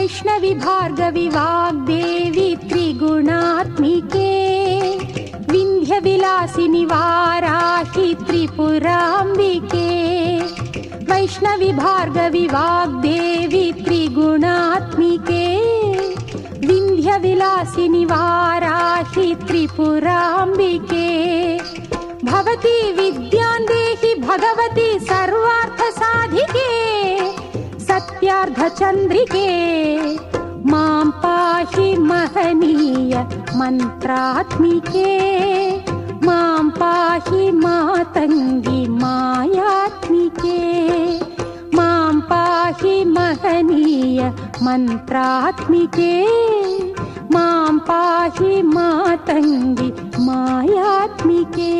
वैष्णवी भार्गवी वाग्देवी त्रिगुणात्मिके विन्ध्यविलासिनि वाराहि त्रिपुराम्बिके वैष्णवी भार्गवी वाग्देवी त्रिगुणात्मिके विन्ध्यविलासिनि वाराहि त्रिपुराम्बिके भवती विद्यां देहि भगवती सर्वार्थसाधिके सत्यार्धचन्द्रिके मां पाहि महनीय मन्त्रात्मिके मां पाहि मातङ्गी मायात्मिके मां पाहि महनीय मन्त्रात्मिके मां पाहि मातङ्गी मायात्मिके।